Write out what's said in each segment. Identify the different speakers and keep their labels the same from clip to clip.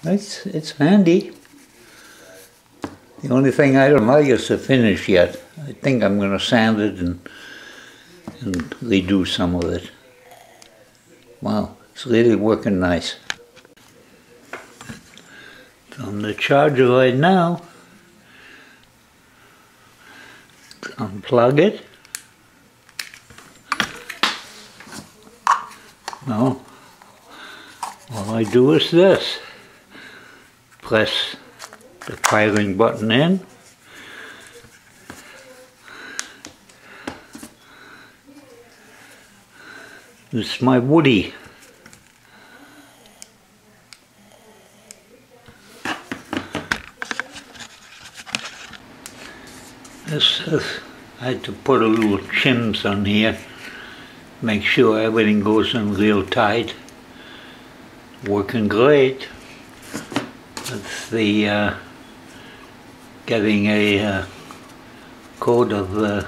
Speaker 1: It's handy. The only thing I don't like is the finish yet. I think I'm going to sand it and redo some of it. Wow, it's really working nice. It's on the charger right now. Unplug it. Now, all I do is this. Press the firing button in. This is my Woody. I had to put a little shims on here, make sure everything goes in real tight. Working great. That's the getting a coat of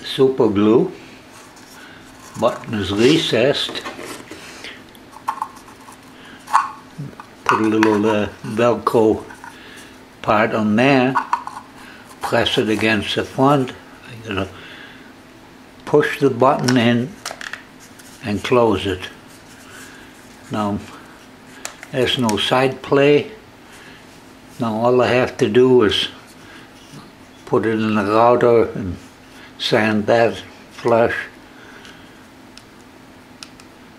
Speaker 1: super glue. Button is recessed. Put a little Velcro part on there. Press it against the front. I'm gonna push the button in and close it. Now, there's no side play. Now all I have to do is put it in the router and sand that flush.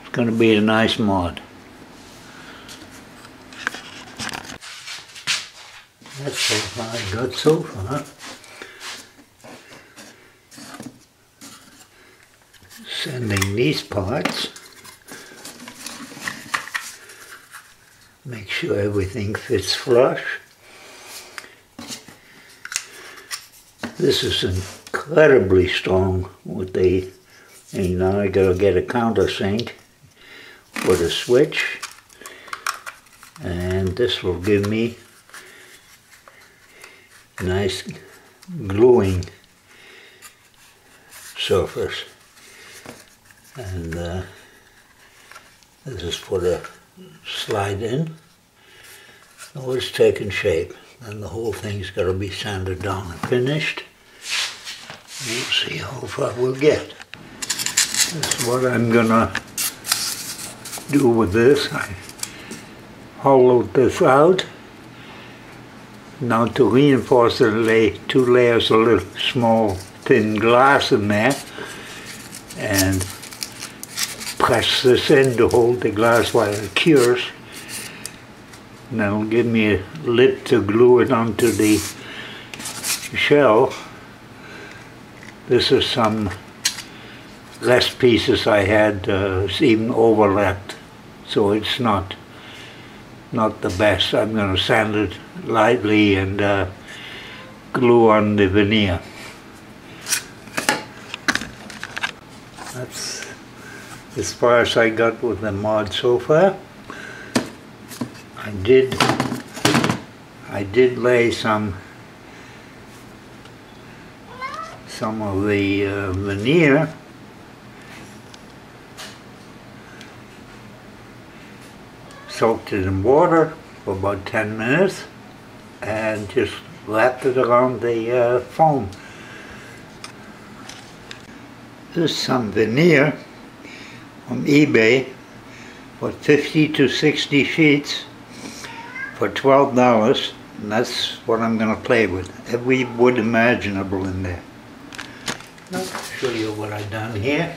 Speaker 1: It's going to be a nice mod. That's all I got so far. Sanding these parts. Make sure everything fits flush. This is incredibly strong with the, and now I gotta get a countersink for the switch, and this will give me a nice gluing surface. And this is for the slide in. Now it's taking shape, and the whole thing's got to be sanded down and finished. We'll see how far we'll get. That's what I'm gonna do with this. I hollowed this out. Now to reinforce it, lay 2 layers of little small thin glass in there and press this in to hold the glass while it cures. And that'll give me a lid to glue it onto the shell. This is some less pieces I had, it's even overlapped, so it's not the best. I'm going to sand it lightly and glue on the veneer. That's as far as I got with the mod so far. I did lay some of the veneer soaked it in water for about 10 minutes and just wrapped it around the foam. There's some veneer on eBay for 50 to 60 sheets for $12, and that's what I'm going to play with. Every wood imaginable in there. I'll show you what I've done here.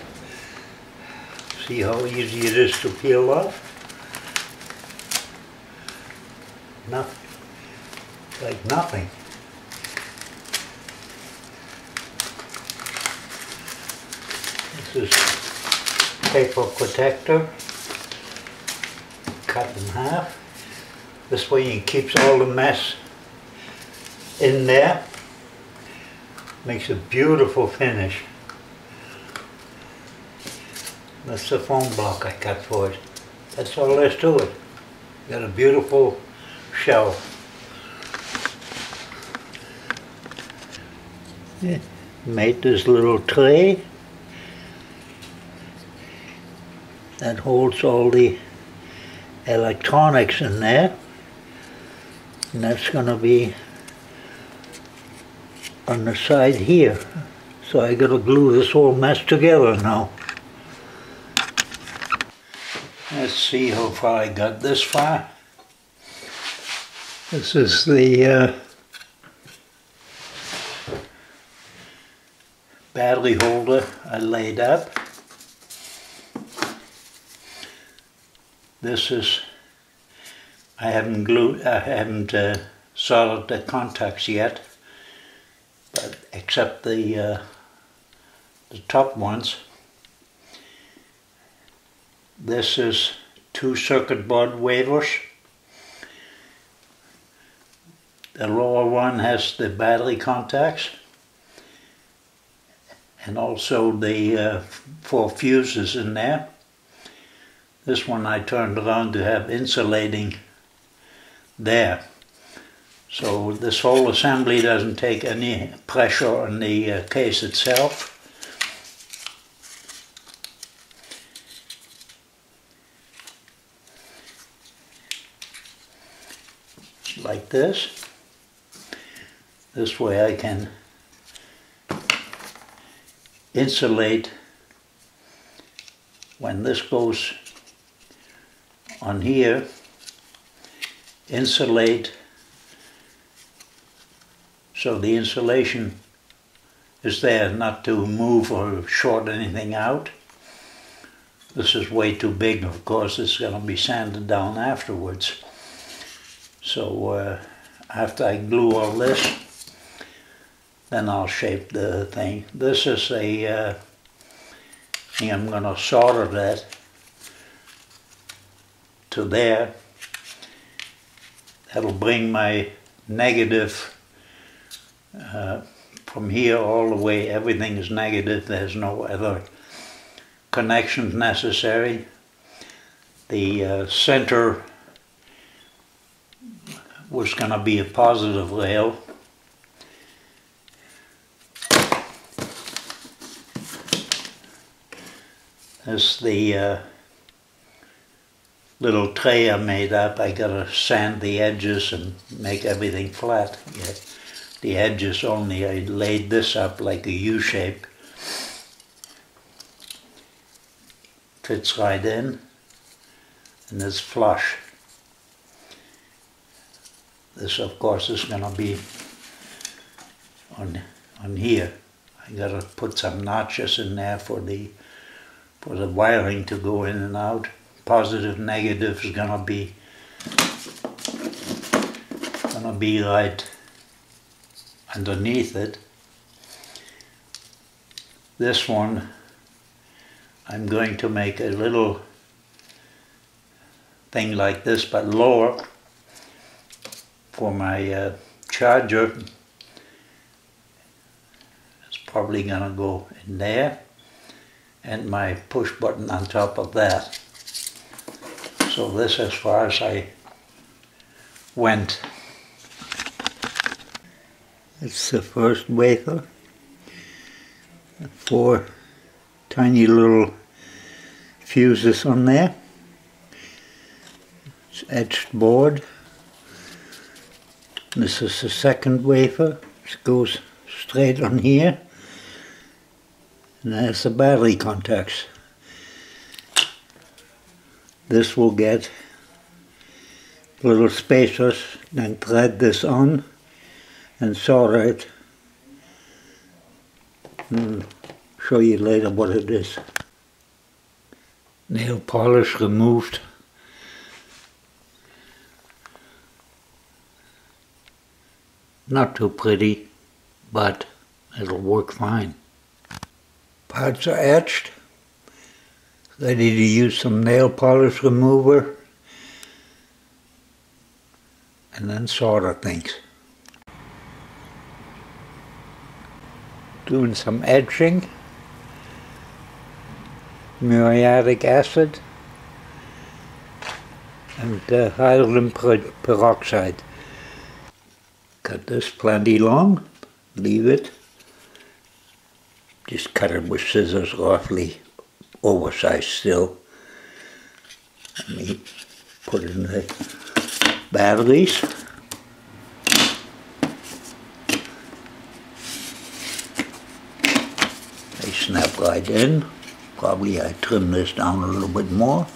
Speaker 1: See how easy it is to peel off? Like nothing. This is paper protector, cut in half. This way it keeps all the mess in there. Makes a beautiful finish. That's the foam block I cut for it. That's all there is to it. Got a beautiful shell. Yeah. Made this little tray that holds all the electronics in there, and that's going to be on the side here. So I got to glue this whole mess together now. Let's see how far I got this far. This is the battery holder I laid up. This is, I haven't soldered the contacts yet, but except the top ones. This is 2 circuit board wafers. The lower one has the battery contacts, and also the 4 fuses in there. This one I turned around to have insulating there. So this whole assembly doesn't take any pressure on the case itself. Like this. This way I can insulate when this goes on here, insulate so the insulation is there, not to move or short anything out. This is way too big, of course. It's going to be sanded down afterwards. So after I glue all this, then I'll shape the thing. This is a thing I'm going to solder that to there. That'll bring my negative from here all the way. Everything is negative. There's no other connections necessary. The center was going to be a positive rail. This is the little tray I made up. I gotta sand the edges and make everything flat. Yeah. The edges only, I laid this up like a U shape. Fits right in, and it's flush. This, of course, is gonna be on here. I gotta put some notches in there for the wiring to go in and out. Positive, negative is gonna be right underneath it. This one, I'm going to make a little thing like this, but lower, for my charger. It's probably gonna go in there, and my push button on top of that. So this as far as I went. It's the first wafer. 4 tiny little fuses on there. It's etched board. This is the second wafer. It goes straight on here. And there's the battery contacts. This will get little spacers, then thread this on and solder it. And show you later what it is. Nail polish removed. Not too pretty, but it'll work fine. Parts are etched. Ready to use some nail polish remover and then solder things. Doing some etching, muriatic acid and hydrogen peroxide. Cut this plenty long, leave it. Just cut it with scissors, roughly oversized still. Let me put in the batteries. They snap right in. Probably I trim this down a little bit more.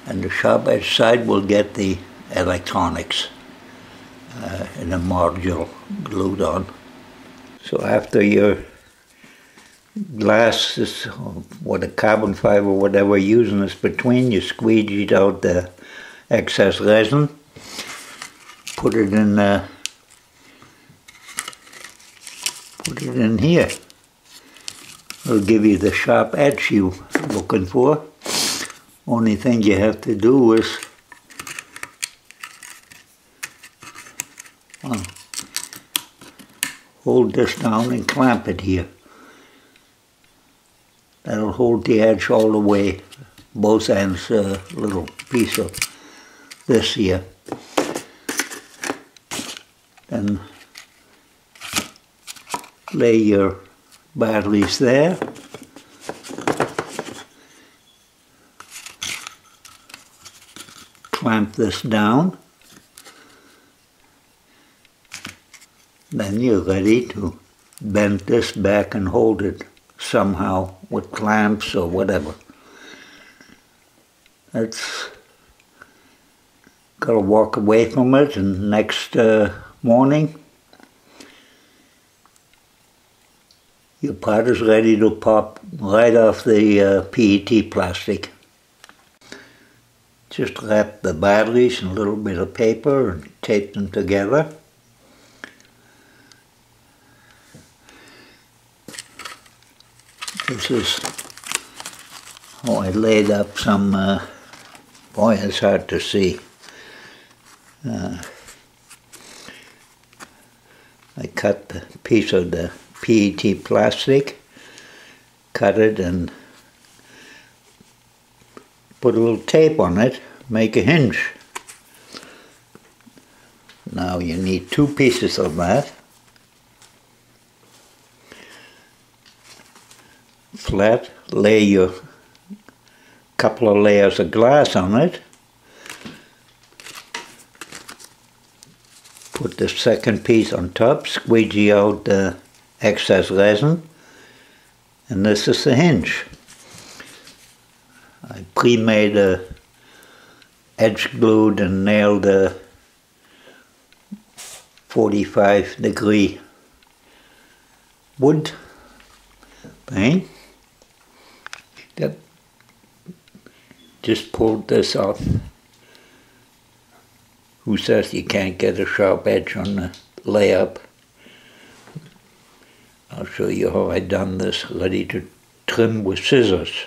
Speaker 1: And the sharp edge side will get the electronics in a module glued on. So after your glass is, or the carbon fiber, whatever you're using is between, you squeegee out the excess resin, put it in here. It'll give you the sharp edge you're looking for. Only thing you have to do is hold this down and clamp it here. That'll hold the edge all the way, both ends, a little piece of this here. Then lay your batteries there. Clamp this down. Then you're ready to bend this back and hold it somehow with clamps or whatever. That's gotta walk away from it, and next morning your part is ready to pop right off the PET plastic. Just wrap the batteries in a little bit of paper and tape them together. This is how I laid up some, boy, it's hard to see. I cut the piece of the PET plastic, cut it and put a little tape on it, make a hinge. Now you need 2 pieces of that. Flat, lay your couple of layers of glass on it. Put the second piece on top, squeegee out the excess resin, and this is the hinge. I pre-made a edge glued and nailed a 45-degree wood thing. That just pulled this off. Who says you can't get a sharp edge on the layup? I'll show you how I done this, ready to trim with scissors.